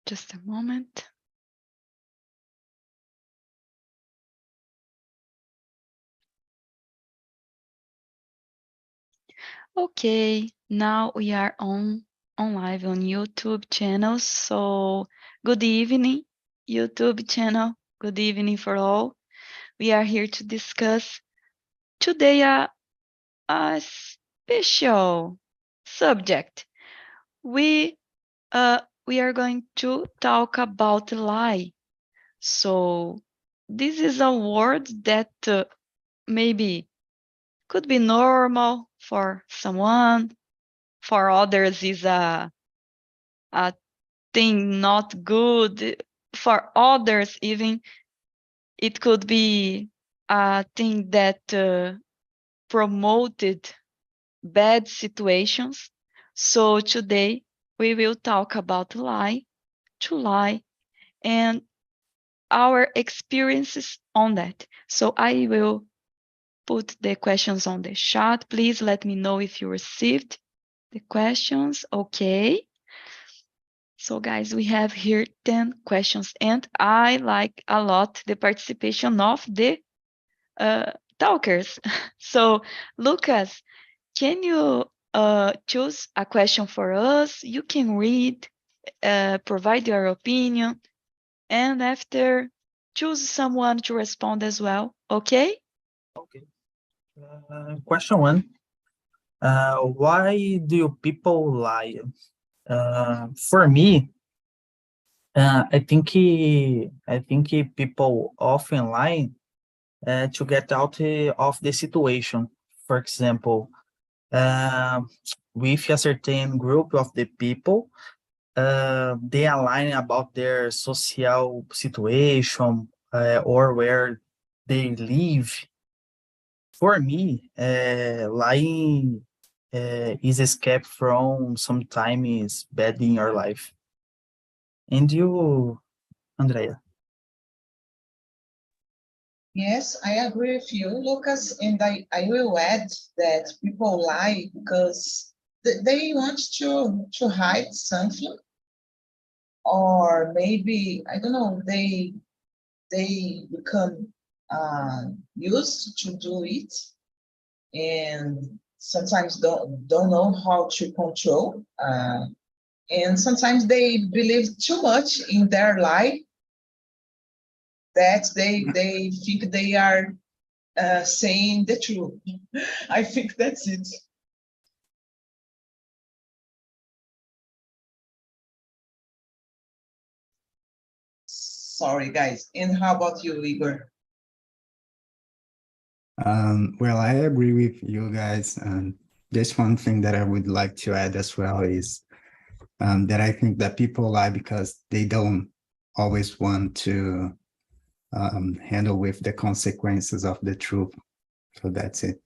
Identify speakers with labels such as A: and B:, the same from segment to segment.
A: Just a moment. Okay, now we are on live on YouTube channel. So good evening, YouTube channel. Good evening for all. We are here to discuss today a special subject. We are going to talk about lie. So this is a word that maybe could be normal for someone, for others is a thing not good, for others even it could be a thing that promoted bad situations. So today we will talk about lie, to lie, and our experiences on that. So I will put the questions on the chat. Please let me know if you received the questions. Okay. So guys, we have here 10 questions, and I like a lot the participation of the talkers. So Lucas, can you choose a question for us? You can read, provide your opinion, and after choose someone to respond as well, okay?
B: Okay. Question one. Why do people lie? For me, I think people often lie to get out of the situation. For example, with a certain group of the people, they are lying about their social situation or where they live. For me, lying is escape from sometimes bad in your life. And you, Andrea?
C: Yes, I agree with you, Lucas, and I will add that people lie because they want to hide something, or maybe, I don't know, they become used to do it, and sometimes don't know how to control, and sometimes they believe too much in their lie that they think they are saying the truth. I think that's it. Sorry, guys. And how about you, Igor?
D: Well, I agree with you guys. Just one thing that I would like to add as well is that I think that people lie because they don't always want to handle with the consequences of the truth. So that's it.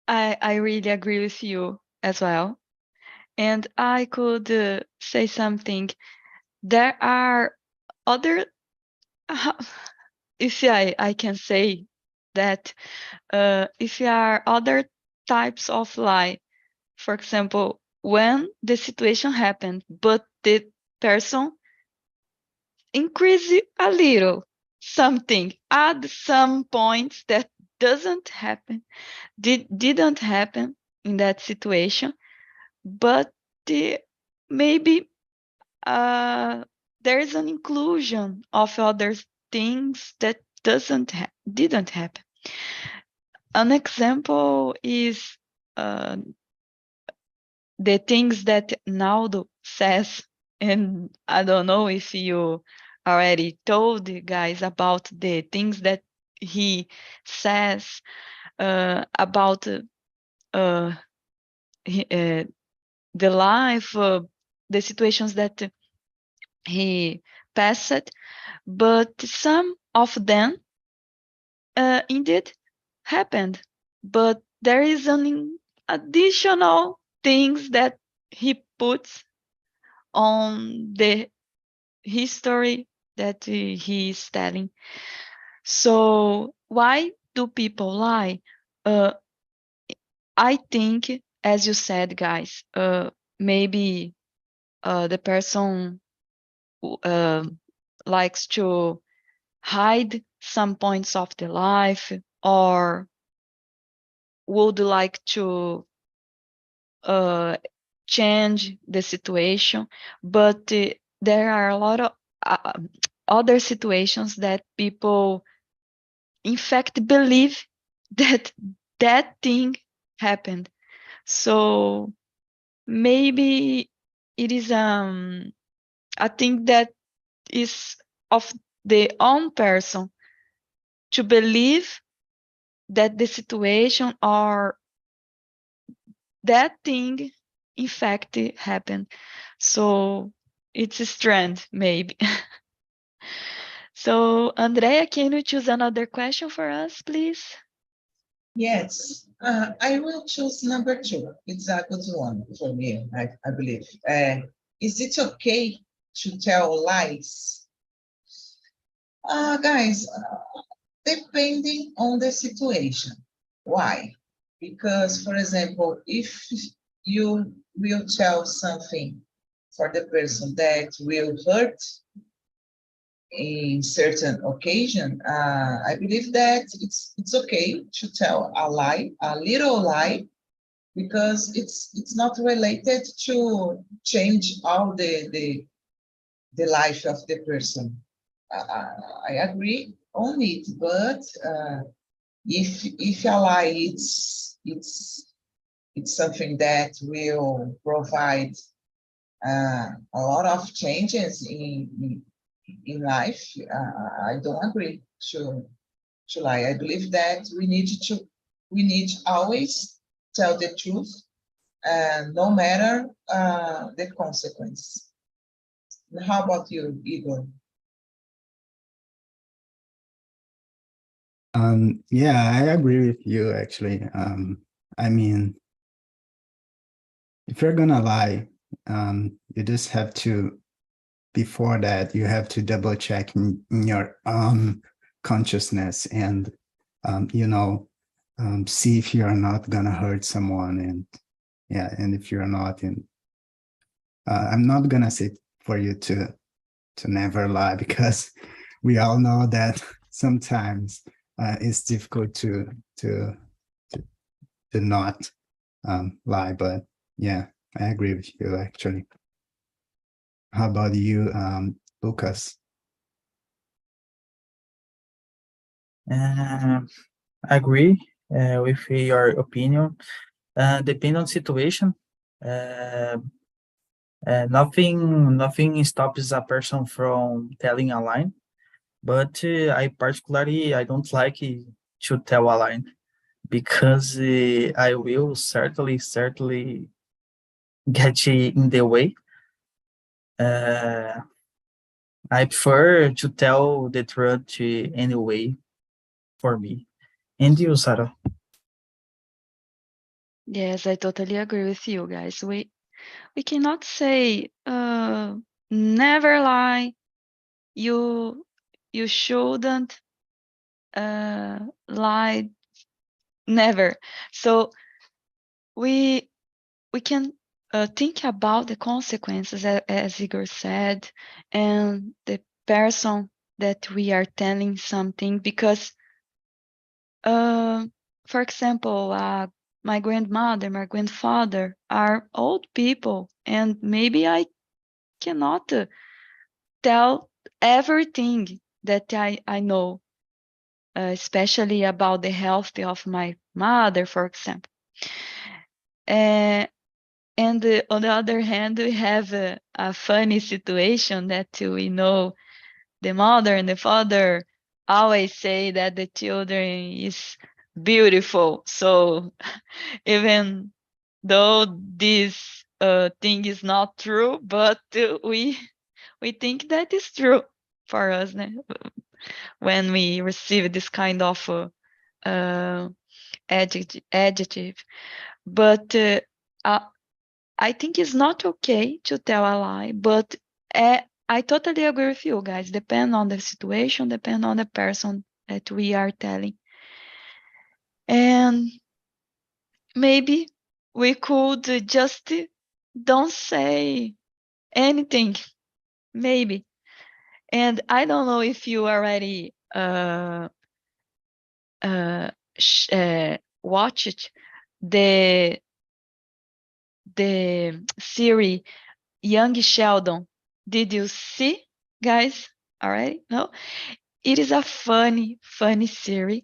A: I really agree with you as well. And I could say something. There are other, if I can say that, if there are other types of lie, for example, when the situation happened, but the person increase a little something, add some points that doesn't happen, didn't happen in that situation, but maybe there is an inclusion of other things that didn't happen. An example is the things that Naldo says, and I don't know if you already told the guys about the things that he says about the life, the situations that he passed, but some of them indeed happened. But there is an additional things that he puts on the history that he is telling. So why do people lie? I think, as you said, guys, maybe the person likes to hide some points of the life, or would like to change the situation. But there are a lot of other situations that people in fact believe that that thing happened. So maybe it is a thing that is of the own person to believe that the situation or that thing in fact happened. So it's a strand, maybe. So Andrea, can you choose another question for us, please?
C: Yes, I will choose number 2. It's a good one for me, I believe. Is it okay to tell lies? Guys, depending on the situation. Why? Because, for example, if you will tell something for the person that will hurt in certain occasion, I believe that it's okay to tell a lie, a little lie, because it's not related to change all the life of the person. I agree on it, but if a lie it's something that will provide a lot of changes in life, I don't agree to lie. I believe that we need always tell the truth, no matter the consequence. How about you, Igor?
D: Yeah, I agree with you actually. I mean, if you're gonna lie, you just have to, before that, you have to double check in your consciousness and, see if you're not gonna hurt someone. And yeah, and if you're not, and I'm not gonna say for you to never lie, because we all know that sometimes it's difficult to not lie. But yeah, I agree with you actually. How about you, Lucas?
B: I agree with your opinion. Depending on situation, nothing stops a person from telling a lie. But I don't like to tell a lie, because I will certainly get in the way. I prefer to tell the truth anyway, for me. And you, Sarah?
A: Yes, I totally agree with you guys. We cannot say never lie. You shouldn't lie, never. So we can think about the consequences, as Igor said, and the person that we are telling something, because for example, my grandmother, my grandfather are old people, and maybe I cannot tell everything that I know, especially about the health of my mother, for example. And on the other hand, we have a funny situation that we know the mother and the father always say that the children is beautiful. So even though this thing is not true, but we think that is true for us, né? When we receive this kind of adjective. But I think it's not okay to tell a lie, but I totally agree with you guys. Depend on the situation, depend on the person that we are telling. And maybe we could just don't say anything, maybe. And I don't know if you already watched the series Young Sheldon. Did you see, guys? Already? No? It is a funny series.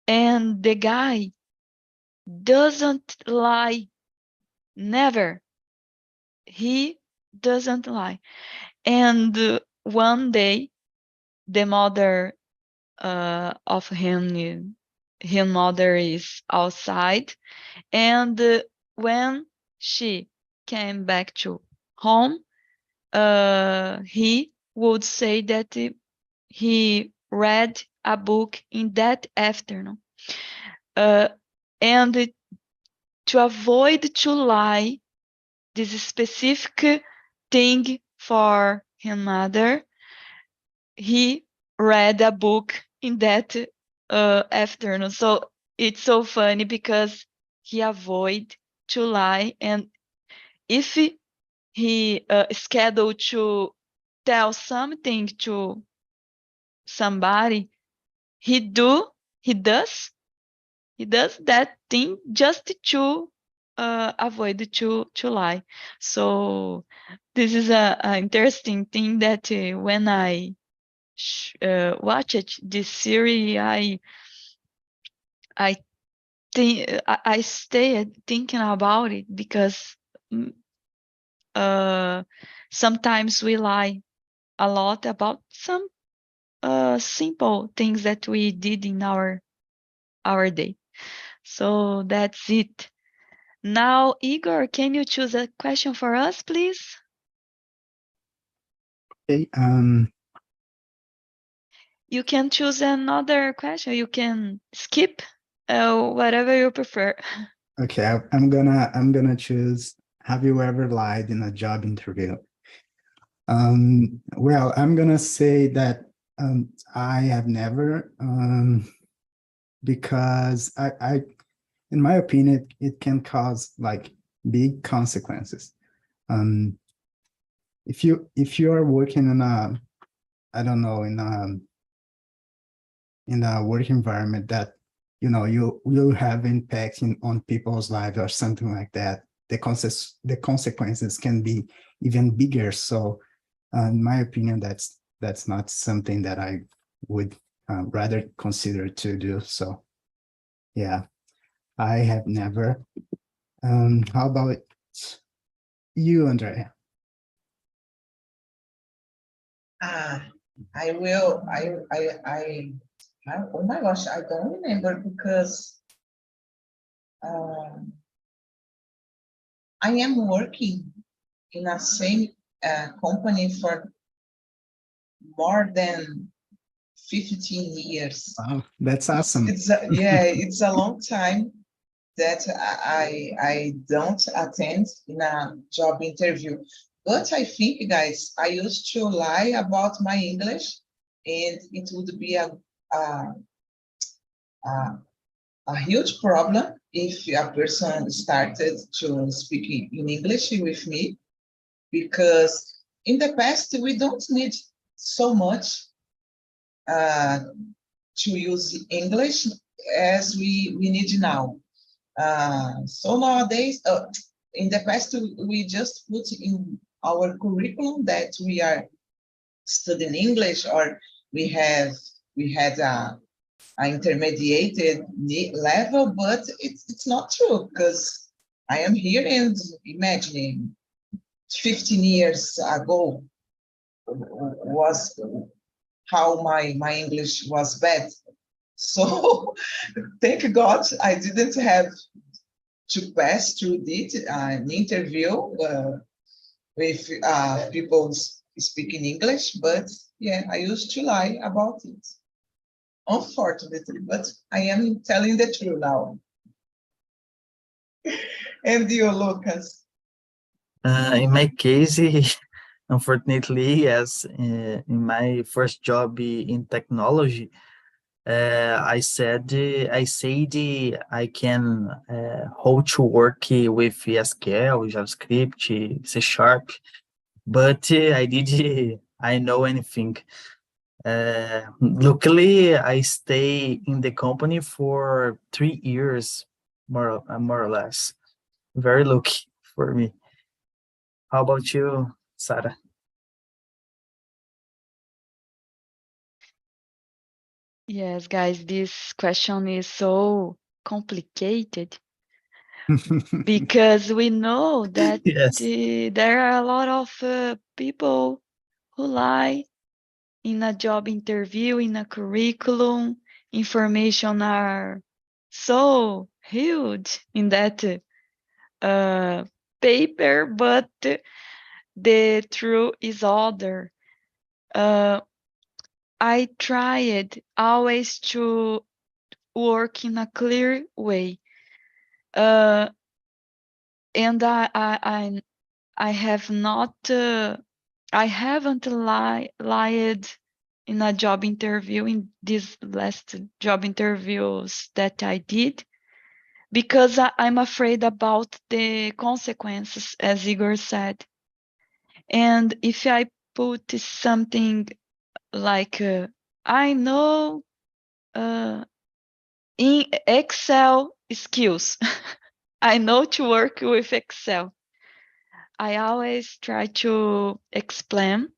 A: And the guy doesn't lie. Never. He doesn't lie. And one day, the mother of him, his mother is outside. And when she came back to home, he would say that he read a book in that afternoon. And to avoid to lie, this specific thing for his mother, he read a book in that afternoon. So it's so funny because he avoid to lie, and if he scheduled to tell something to somebody, he does that thing just to avoid to lie. So this is a interesting thing that when I watched this series, I think I stayed thinking about it because sometimes we lie a lot about some simple things that we did in our day. So that's it. Now, Igor, can you choose a question for us, please?
D: Okay.
A: You can choose another question. You can skip whatever you prefer.
D: Okay. I'm gonna choose. Have you ever lied in a job interview? Well, I'm gonna say that I have never, because I, in my opinion, it can cause like big consequences. If you are working in a, I don't know, in a work environment that you will have impact on people's lives or something like that, the consequences can be even bigger. So, in my opinion, that's not something that I would rather consider to do. So, yeah, I have never. How about you, Andrea?
C: I will. Oh my gosh, I don't remember because I am working in a same company for more than 15 years.
D: Wow, that's awesome.
C: It's a long time that I don't attend in a job interview. But I think, guys, I used to lie about my English, and it would be a huge problem if a person started to speak in English with me, because in the past we don't need so much to use English as we need now. So nowadays, in the past, we just put in our curriculum that we are studying English, or we had a intermediate level, but it's not true, because I am here and imagining 15 years ago was how my English was bad. So thank God I didn't have to pass through an interview with people speaking English, but yeah, I used to lie about it, unfortunately, but I am telling the truth now. And you, Lucas?
B: In my case, unfortunately, yes, in my first job in technology, I said I can how to work with SQL, JavaScript, C Sharp, but I know anything. Luckily, I stay in the company for 3 years, more or less. Very lucky for me. How about you, Sarah?
A: Yes, guys, this question is so complicated because we know that
B: Yes.
A: there are a lot of people who lie in a job interview, in a curriculum. Information are so huge in that paper, but the truth is other. I tried always to work in a clear way. And I have not, I haven't lied in a job interview in these last job interviews that I did because I'm afraid about the consequences, as Igor said. And if I put something like, I know in Excel skills, I know to work with Excel. I always try to explain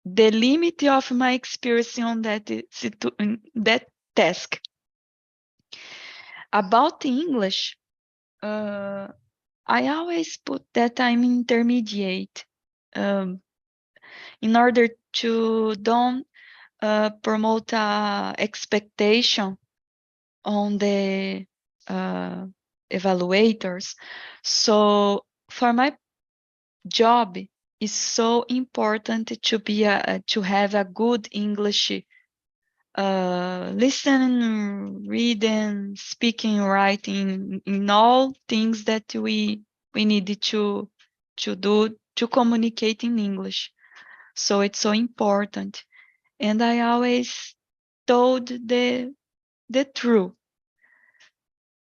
A: the limit of my experience on that task. About English, I always put that I'm intermediate in order to don't promote expectation on the evaluators. So for my job, is so important to be to have a good English listening, reading, speaking, writing, in all things that we need to do to communicate in English. So it's so important. And I always told the truth.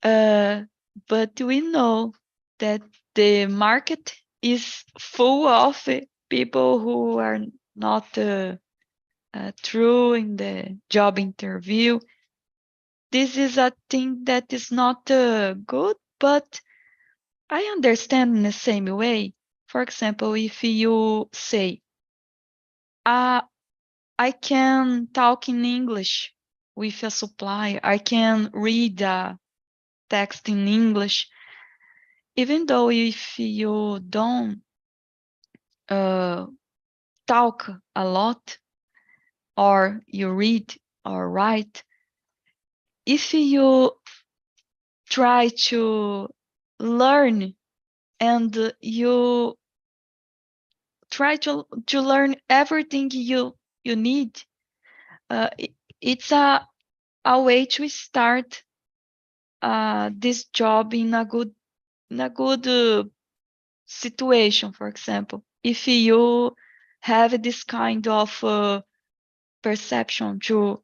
A: But we know that the market is full of people who are not true in the job interview. This is a thing that is not good, but I understand in the same way. For example, if you say, I can talk in English with a supplier, I can read a text in English, even though if you don't talk a lot or you read or write, if you try to learn and you try to learn everything you need, it's a way to start this job in a good situation. For example, if you have this kind of perception to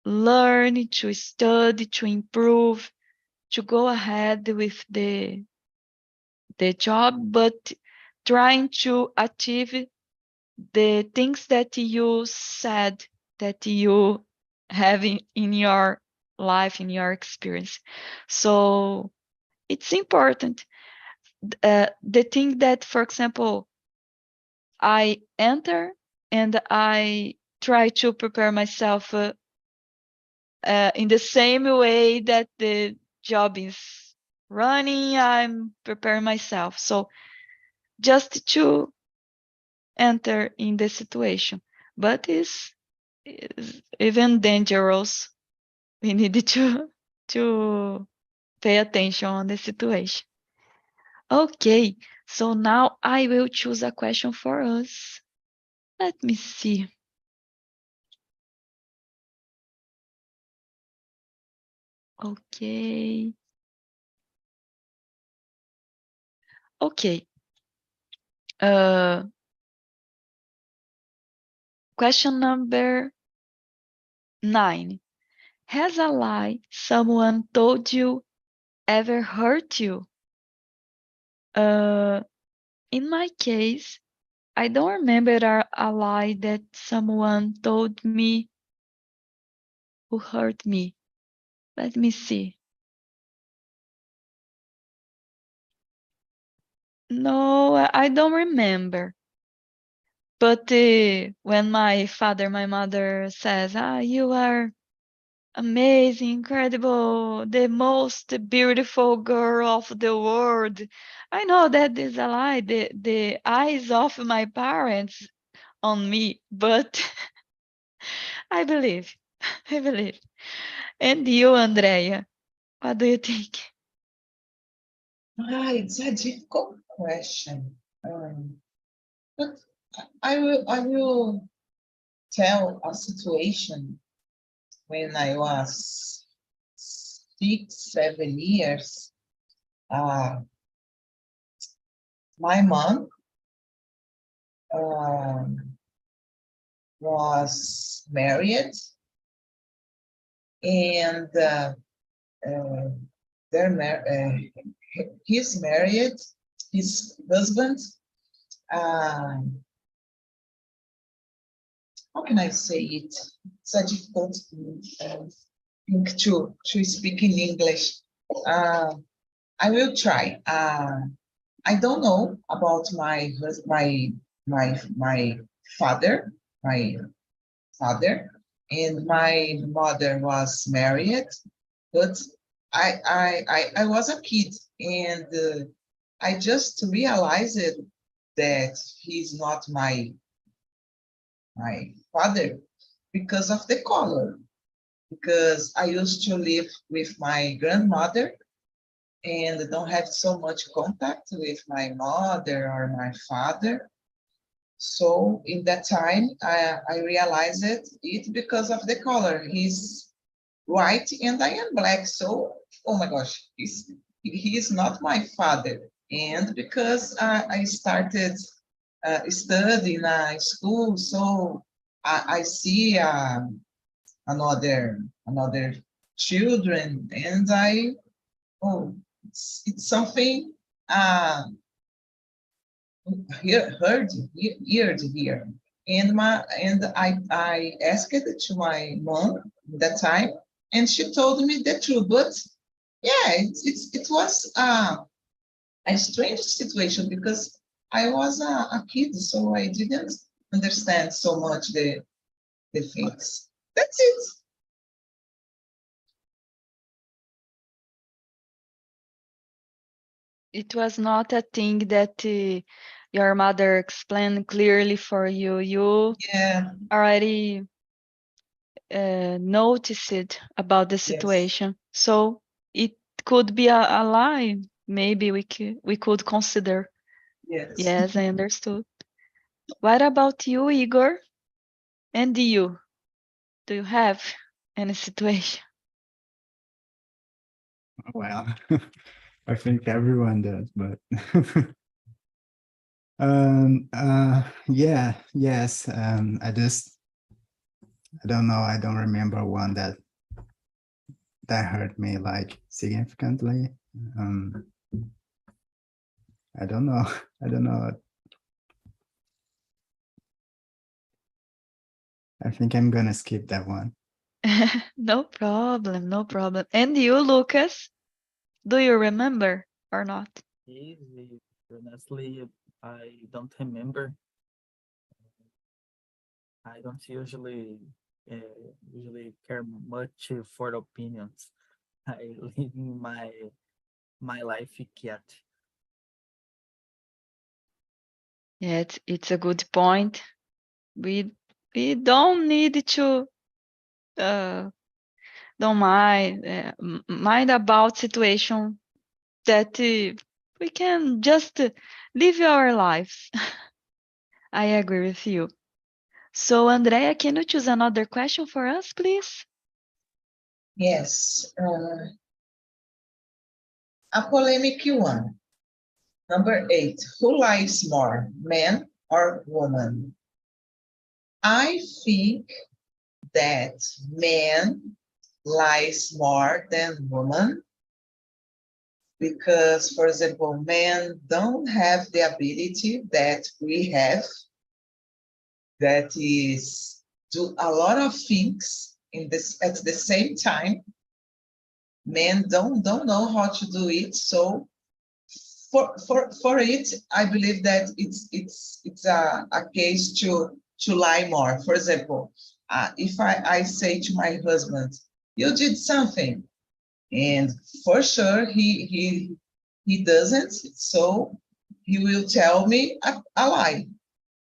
A: learn, to study, to improve, to go ahead with the job, but trying to achieve the things that you said that you have in your life, in your experience. So it's important. The thing that, for example, I enter and I try to prepare myself in the same way that the job is running, I'm preparing myself. So just to enter in the situation, but is even dangerous. We need to pay attention on the situation. Okay, so now I will choose a question for us. Let me see. Okay. Okay. Question number 9. Has a lie someone told you ever hurt you? In my case, I don't remember a lie that someone told me who hurt me. Let me see. No, I don't remember. But when my mother says, you are amazing, incredible, the most beautiful girl of the world. I know that is a lie, the eyes of my parents on me, but I believe. I believe. And you, Andrea, what do you think?
C: It's a difficult question. But I will tell a situation when I was 6, 7 years. My mom was married, and he's married. His husband. How can I say it? It's a difficult thing to speak in English. I will try. I don't know about my father, and my mother was married, but I was a kid, and I just realized that he's not my father because of the color. Because I used to live with my grandmother and don't have so much contact with my mother or my father. So in that time, I realized it because of the color. He's white and I am black. So, oh my gosh, he's not my father. And because I started studying school, so I see another children, and it's something heard here. And I asked it to my mom at that time, and she told me the truth. But yeah, it was a strange situation because I was a kid, so I didn't understand so much the things. That's it.
A: It was not a thing that your mother explained clearly for you. You
C: Yeah.
A: already noticed about the situation. So it could be a lie. Maybe we could consider.
C: Yes.
A: Yes, I understood. What about you, Igor? And you? Do you have any situation?
D: Well, I think everyone does, but yeah, yes. I don't know. I don't remember one that hurt me like significantly. I don't know. I don't know. I think I'm gonna skip that one.
A: No problem, no problem. And you, Lucas? Do you remember or not?
B: Easy. Honestly, I don't remember. I don't usually care much for opinions. I live my life yet.
A: Yeah, it's a good point. We don't need to don't mind about situation that we can just live our lives. I agree with you. So, Andrea, can you choose another question for us, please?
C: Yes. A polemic one. Number 8. Who lies more, man or woman? I think that men lies more than women because, for example, men don't have the ability that we have, that is do a lot of things at the same time. Men don't know how to do it. So for it, I believe that it's a case to lie more. For example, if I say to my husband, "You did something," and for sure he doesn't, so he will tell me a lie,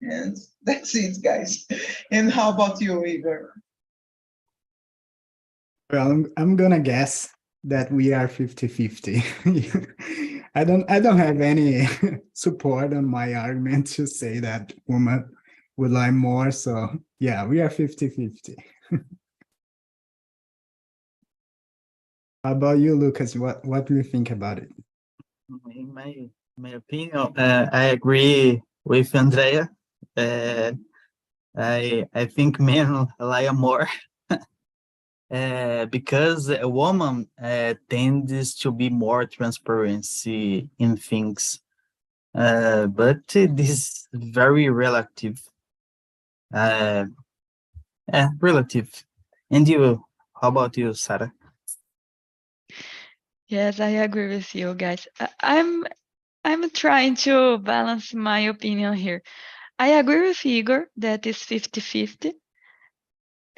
C: and that's it, guys. And how about you, Igor?
D: Well, I'm gonna guess that we are 50-50. I don't have any support on my argument to say that women would lie more. So yeah, we are 50-50. How about you, Lucas? What do you think about it?
B: In my opinion, I agree with Andrea. I think men lie more because a woman tends to be more transparency in things. But this is very relative. Relative. And you, how about you, Sarah?
A: Yes, I agree with you guys. I'm trying to balance my opinion here. I agree with Igor that is 50-50.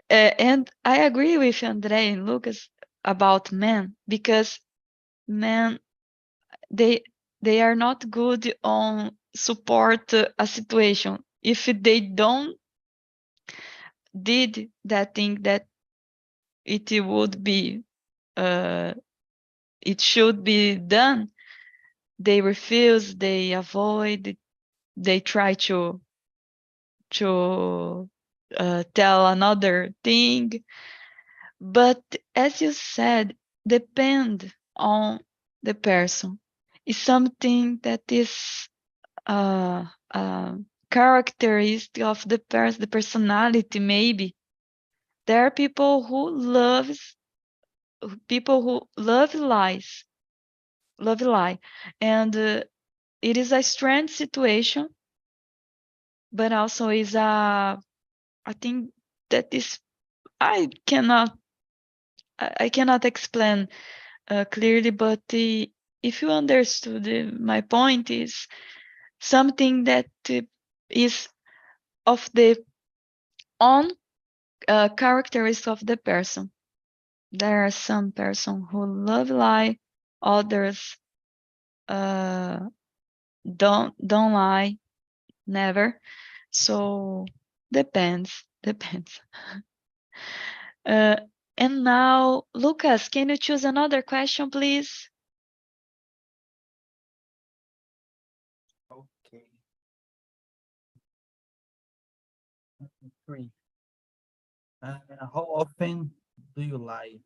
A: And I agree with Andre and Lucas about men, because men, they are not good on support a situation. If they don't did that thing that it would be it should be done, they refuse, they avoid, they try to tell another thing. But as you said, depend on the person. It's something that is characteristic of the person, the personality. Maybe there are people who love lies, love lie, and it is a strange situation, but also is I think that is I cannot explain clearly, but if you understood my point, is something that is of the own characteristics of the person. There are some person who love lie, others don't lie, never. So depends. Uh, and now, Lucas, can you choose another question, please?
B: Okay. 3. How often do you lie?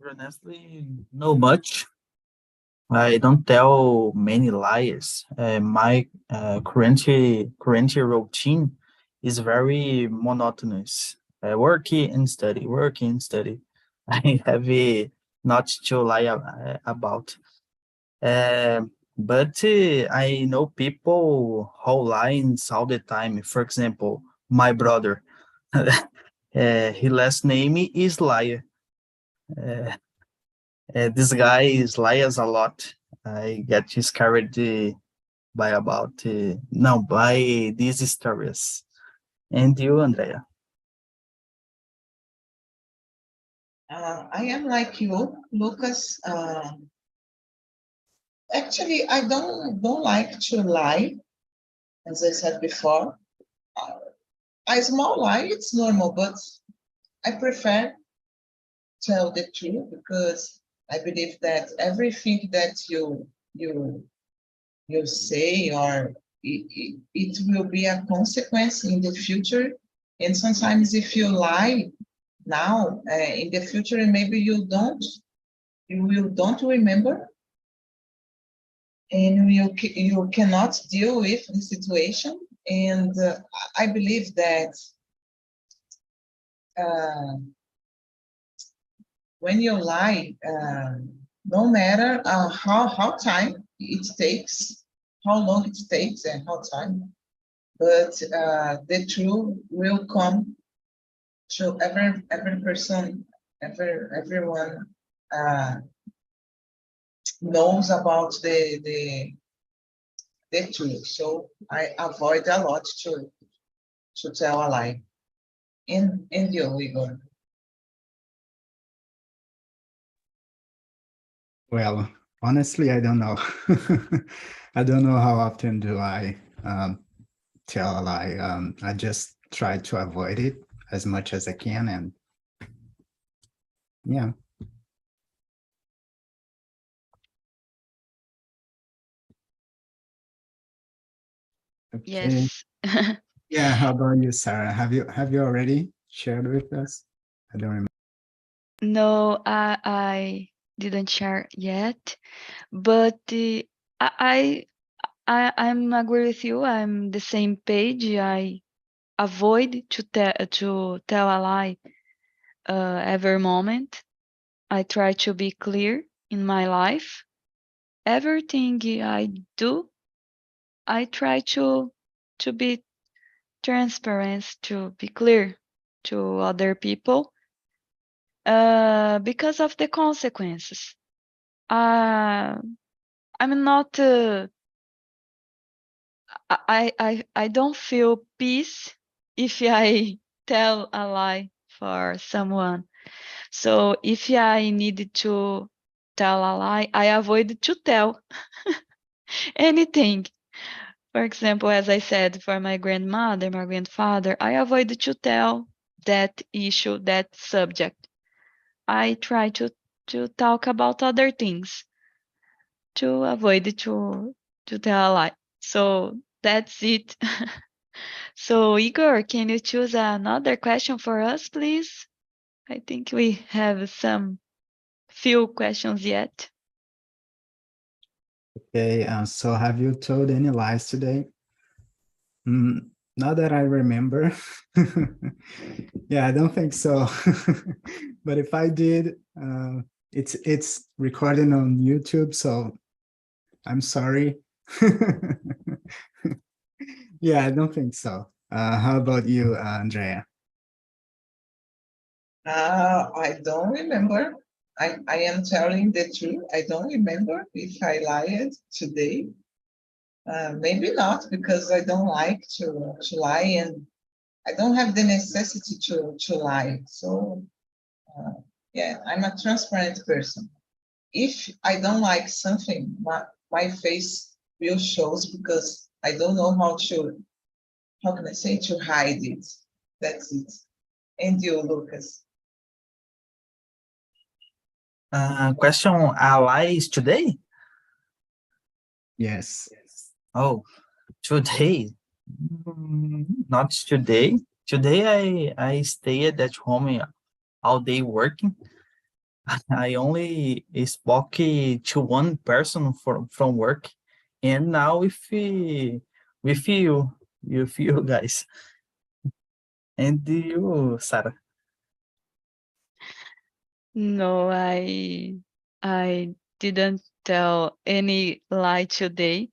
B: Honestly, no much. I don't tell many lies. My current routine is very monotonous. Working and study, working and study. I have not to lie about. Uh, but I know people who lies all the time. For example, my brother. His last name is Liar. Uh, this guy is liars a lot. I get scared by these stories. And you, Andrea?
C: I am like you, Lucas. Actually, I don't like to lie, as I said before. A small lie, it's normal, but I prefer tell the truth because I believe that everything that you say or it will be a consequence in the future. And sometimes if you lie now, in the future, maybe you will don't remember, and you cannot deal with the situation, And I believe that when you lie, no matter how time it takes, how long it takes and how time, but the truth will come to every person, everyone knows about the truth. So I avoid a lot to tell a lie. And you, Igor?
D: Well, honestly, I don't know. I don't know how often do I tell a lie. I just try to avoid it as much as I can, and yeah. Okay.
A: Yes.
D: Yeah. How about you, Sarah? Have you already shared with us? I don't remember.
A: No, I didn't share yet, but I'm agree with you. I'm the same page. I avoid to tell a lie every moment. I try to be clear in my life. Everything I do, I try to be transparent, to be clear to other people, because of the consequences. I'm not. I don't feel peace if I tell a lie for someone. So if I need to tell a lie, I avoid to tell anything. For example, as I said, for my grandmother, my grandfather, I avoid to tell that issue, that subject. I try to talk about other things to avoid to tell a lie. So that's it. So Igor, can you choose another question for us, please? I think we have some few questions yet.
D: Okay. So have you told any lies today? Not that I remember. Yeah, I don't think so. But if I did, it's recorded on YouTube, so I'm sorry. Yeah, I don't think so. How about you, Andrea?
C: I don't remember. I am telling the truth. I don't remember if I lied today. Maybe not, because I don't like to lie, and I don't have the necessity to lie. So yeah, I'm a transparent person. If I don't like something, my face will shows, because I don't know how can I say, to hide it. That's it. And you, Lucas?
B: Question, allies today?
D: Yes.
B: Oh, today? Not today. Today I stayed at home all day working. I only spoke to one person from work, and now with you guys, and you, Sarah.
A: No, I didn't tell any lie today.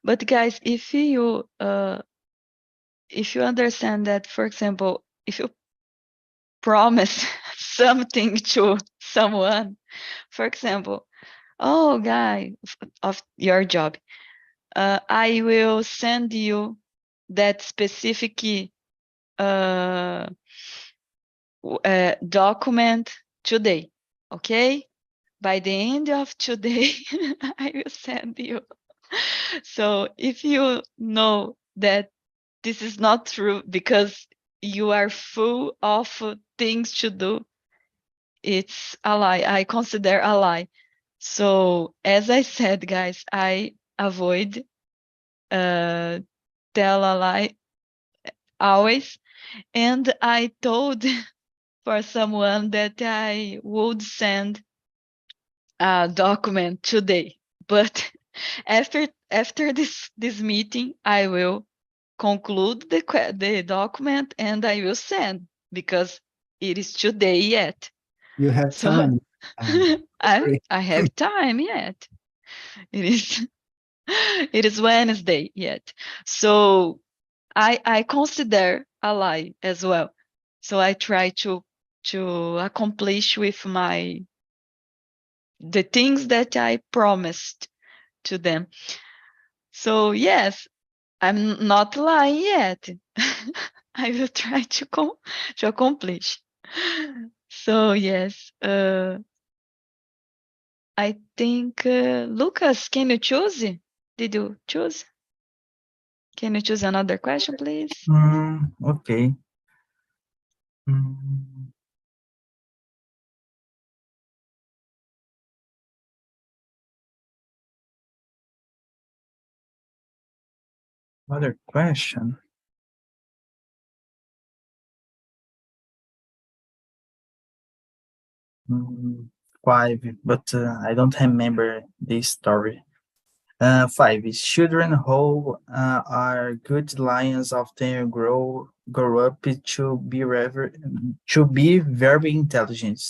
A: But guys, if you understand that, for example, if you promise something to someone, for example, oh guy of your job, I will send you that specific document today, okay? By the end of today, I will send you. So if you know that this is not true because you are full of things to do, it's a lie. I consider a lie. So as I said, guys, I avoid tell a lie always. And I told for someone that I would send a document today, but after this meeting, I will conclude the document and I will send, because it is today yet.
D: You have
A: So
D: time.
A: I have time yet. It is Wednesday yet. So I consider a lie as well. So I try to accomplish with the things that I promised to them. So yes, I'm not lying yet. I will try to accomplish. So yes, I think Lucas, can you choose? Did you choose? Can you choose another question, please?
B: Okay. Mm, Other question. Five, but I don't remember this story. Five is children who are good lions often grow up to be very intelligent.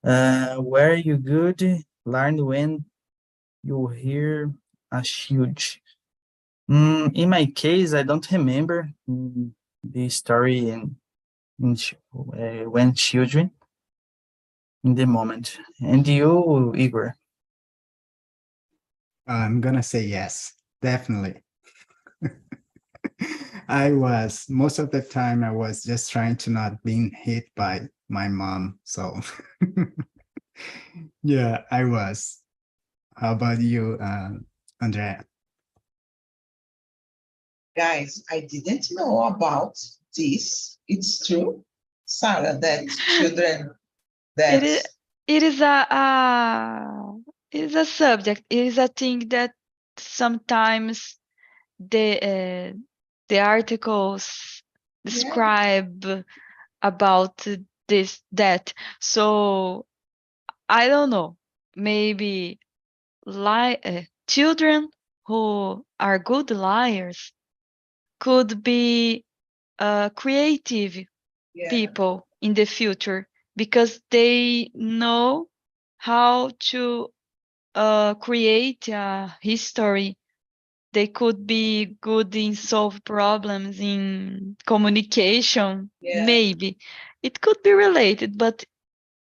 B: Where you good learn when you hear a huge. In my case, I don't remember the story when children in the moment. And you, Igor?
D: I'm gonna say yes, definitely. I was most of the time I was just trying to not being hit by my mom. So yeah, I was. How about you, Andrea?
C: Guys, I didn't know about this. It's true, Sarah, that children
A: It
C: that
A: is it is it is a subject. It is a thing that sometimes the articles describe about that. So I don't know. Maybe children who are good liars could be creative
C: yeah,
A: people in the future, because they know how to create a history. They could be good in solve problems, in communication.
C: yeah,
A: Maybe it could be related, but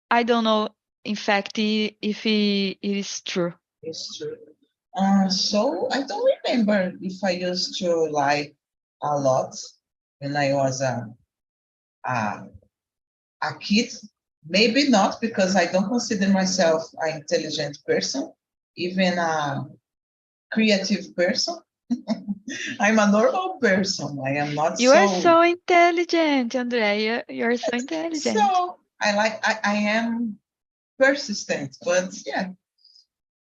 A: I don't know. In fact, if it is true.
C: it's true. So I don't remember if I used to lie a lot when I was a, a kid. Maybe not, because I don't consider myself an intelligent person, even a creative person. I'm a normal person. I am not
A: You are
C: so.
A: so intelligent, Andrea. You're so intelligent.
C: So I am persistent, but yeah,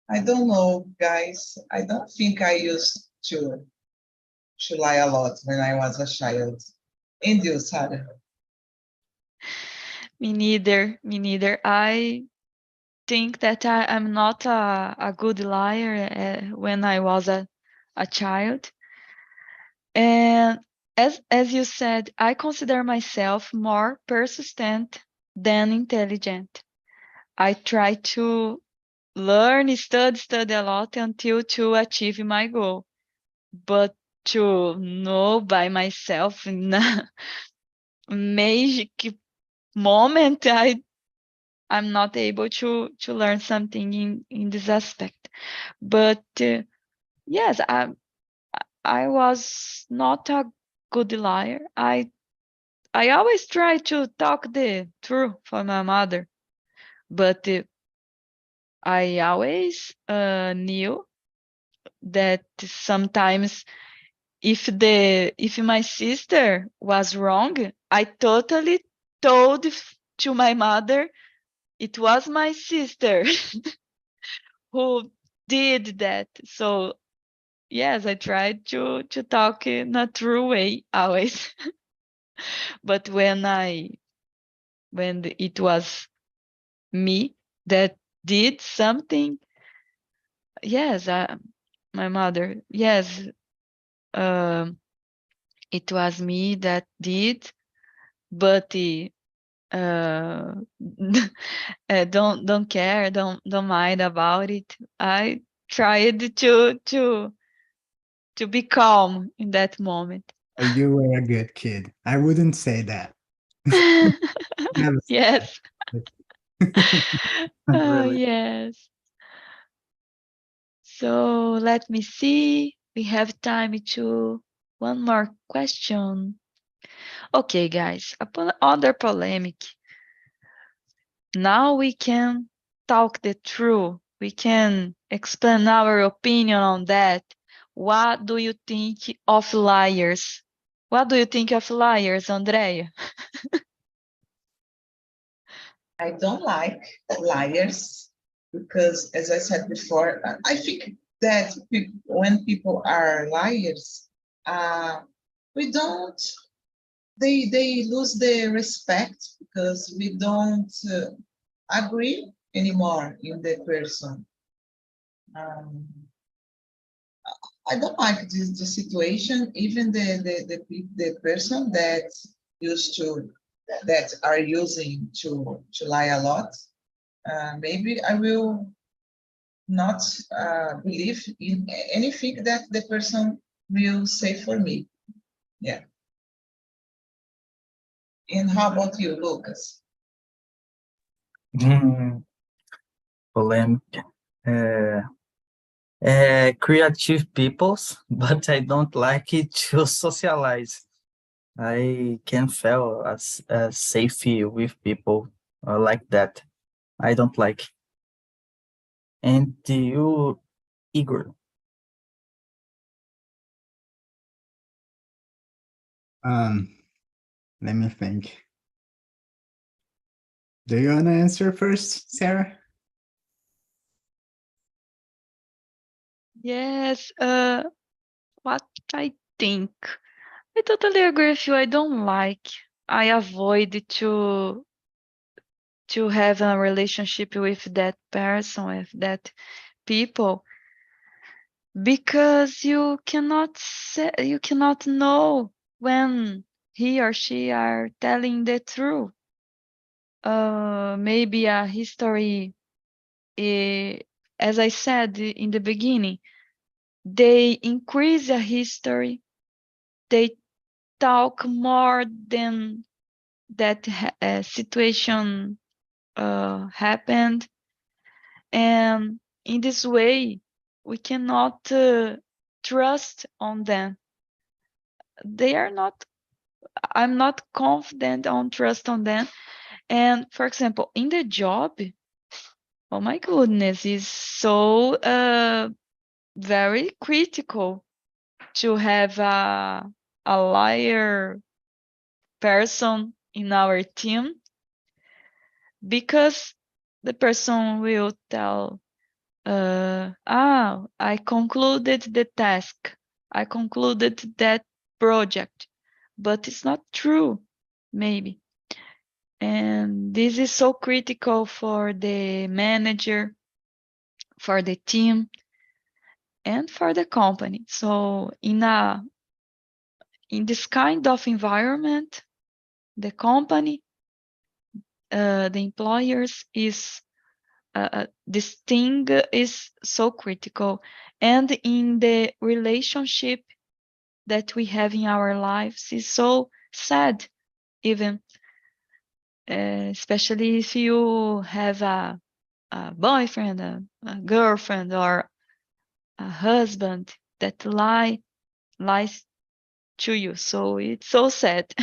C: I don't know, guys. I don't think I used to lie a lot when I was a child. And you, Sarah?
A: Me neither. Me neither. I think that I'm not a good liar when I was a child. And as you said, I consider myself more persistent than intelligent. I try to learn, study a lot until to achieve my goal. But to know by myself in a magic moment, I'm not able to learn something in this aspect. But yes, I was not a good liar. I always try to talk the truth for my mother, but I always knew that sometimes if my sister was wrong, I totally told to my mother it was my sister who did that. So yes, I tried to talk in a true way always. But when it was me that did something, yes, my mother, yes, um, it was me that did, but don't care, don't mind about it. I tried to be calm in that moment.
D: You were a good kid. I wouldn't say that. Never say
A: Yes.
D: that.
B: Really.
A: Yes. So let me see. We have time to one more question. Okay, guys, other polemic. Now we can talk the truth. We can explain our opinion on that. What do you think of liars? What do you think of liars, Andrea?
C: I don't like liars because, as I said before, I think that when people are liars, we don't, they lose the respect because we don't agree anymore in the person. Um, I don't like the situation, even the person that used to, that are using to lie a lot. Maybe I will not believe in anything that the person will say for me. Yeah. And how about you, Lucas?
B: Polemic. Creative peoples, but I don't like it to socialize. I can feel as safe with people like that. I don't like. And you, Igor?
D: Let me think. Do you want to answer first, Sarah?
A: Yes, what I think. I totally agree with you. I don't like. I avoid to have a relationship with that person, with that people, because you cannot you cannot know when he or she are telling the truth. Maybe a history, as I said in the beginning, they increase a history. They talk more than that situation happened, and in this way, we cannot trust on them. They are not. I'm not confident on trust on them. And for example, in the job, oh my goodness, is so very critical to have a liar person in our team, because the person will tell, I concluded the task, I concluded that project, but it's not true, maybe. And this is so critical for the manager, for the team, and for the company. So in this kind of environment, the company, the employers is this thing is so critical. And in the relationship that we have in our lives is so sad, even especially if you have a boyfriend, a girlfriend, or a husband that lies to you. So it's so sad.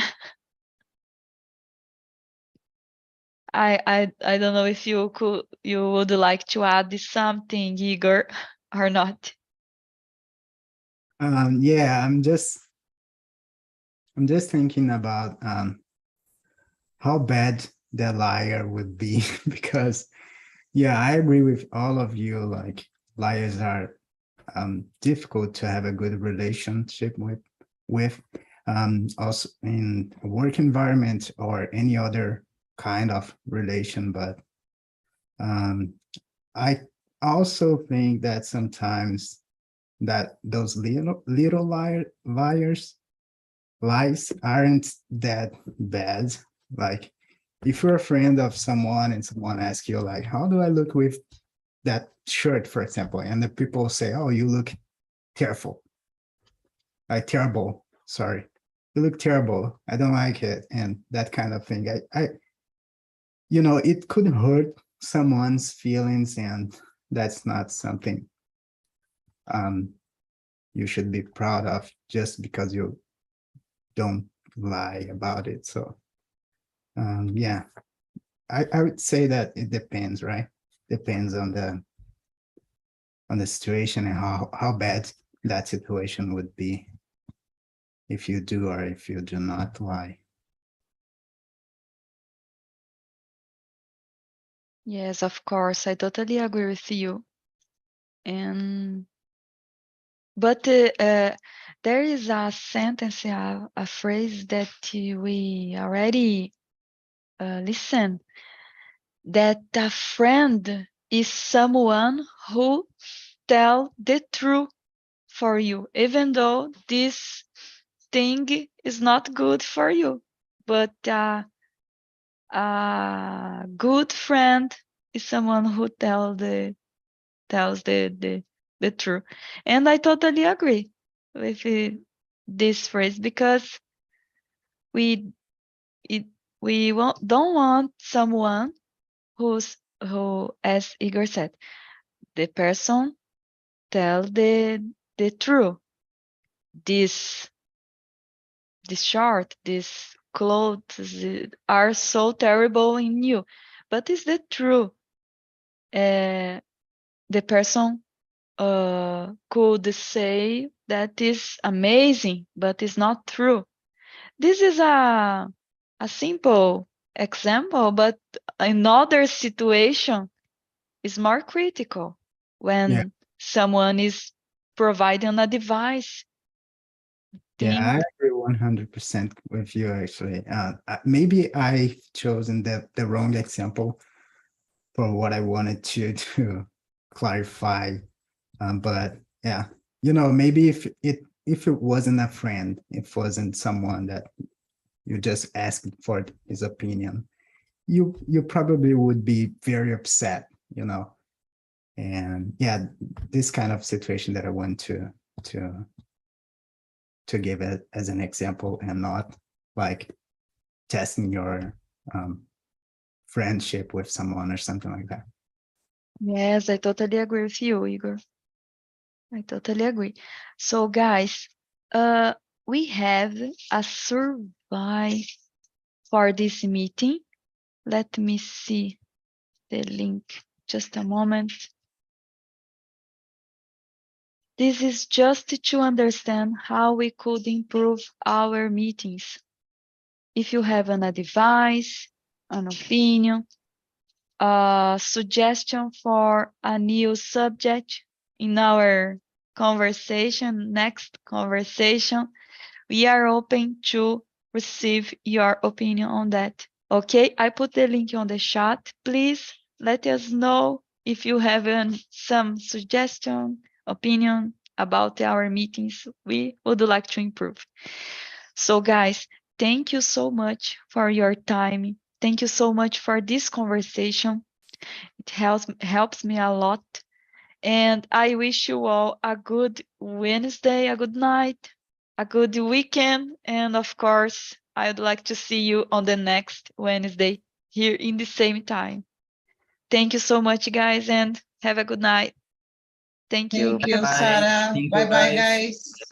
A: I don't know if you would like to add something, Igor, or not.
D: Yeah, I'm just thinking about how bad the liar would be because yeah, I agree with all of you. Like liars are difficult to have a good relationship with also in a work environment or any other kind of relation. But I also think that sometimes that those little liars lies aren't that bad. Like if you're a friend of someone and someone asks you like, how do I look with that shirt, for example, and the people say, oh, you look terrible, terrible, sorry, you look terrible, I don't like it, and that kind of thing. It could hurt someone's feelings, and that's not something you should be proud of just because you don't lie about it. So yeah, I would say that it depends, right? Depends on the situation and how bad that situation would be if you do or if you do not lie.
A: Yes, of course, I totally agree with you. But there is a sentence, a phrase that we already listened, that a friend is someone who tell the truth for you, even though this thing is not good for you. But a good friend is someone who tells the truth. And I totally agree with this phrase, because we don't want someone who, as Igor said, the person tell the truth. This short, these clothes are so terrible in you, but it's the truth. The person could say that is amazing, but it's not true. This is a simple example, but another situation is more critical when someone is providing a device.
D: Yeah, I agree 100% with you, actually. Maybe I've chosen the wrong example for what I wanted to clarify. But yeah, maybe if it wasn't a friend, it wasn't someone that you just asked for his opinion, you probably would be very upset, and yeah, this kind of situation that I want to give it as an example, and not like testing your friendship with someone or something like that.
A: Yes, I totally agree with you, Igor. I totally agree. So, guys, we have a survey for this meeting. Let me see the link. Just a moment. This is just to understand how we could improve our meetings. If you have an advice, an opinion, a suggestion for a new subject in our next conversation, we are open to receive your opinion on that. Okay, I put the link on the chat. Please let us know if you have some suggestion, opinion about our meetings. We would like to improve. So guys, thank you so much for your time. Thank you so much for this conversation. It helps me a lot. And I wish you all a good Wednesday, a good night, a good weekend. And of course, I'd like to see you on the next Wednesday here in the same time. Thank you so much, guys, and have a good night. Thank you.
C: Thank you,
B: Bye.
C: Sarah.
B: Thank you,
C: Bye bye,
B: guys.
C: guys.
A: Bye.